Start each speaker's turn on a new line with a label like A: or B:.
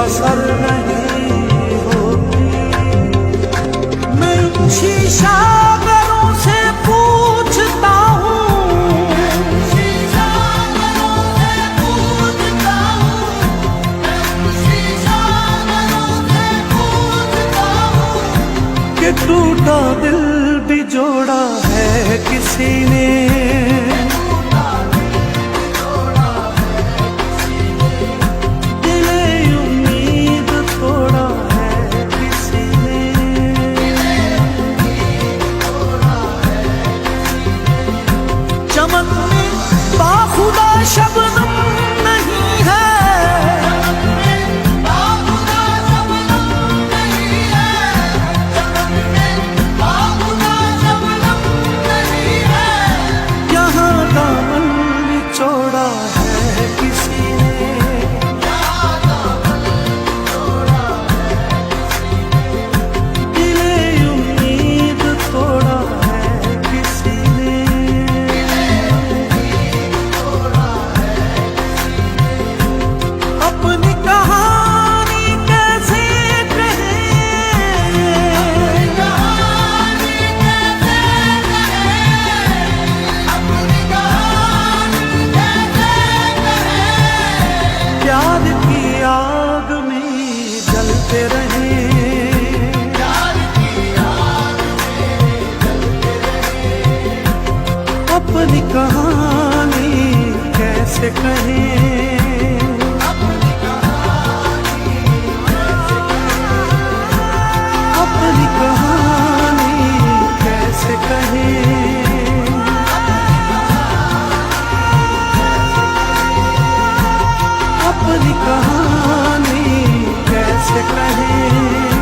A: असर नहीं होती। मैं शीशा घरों से पूछता हूँ, शीशा घरों से पूछता हूँ, शीशा घरों से पूछता हूँ कि टूटा दिल भी जोड़ा है किसी ने। चमन में बाखुदा शबनम नहीं है, बाखुदा शबनम नहीं है, बाखुदा शबनम नहीं है। यहाँ दामन निचोड़ा है किसी ने, यहाँ दामन निचोड़ा है किसी ने। दिले उम्मीद तोड़ा है किसी ने। अपनी कहानी कैसे कहें, अपनी कहानी कैसे कहें, अपनी कहानी कैसे कहें। प्यार की आग में जलते रहे, प्यार की आग में जलते रहे। अपनी कहानी कैसे कहें, अपनी कहानी कैसे कहें, अपनी कहानी कैसे कहें।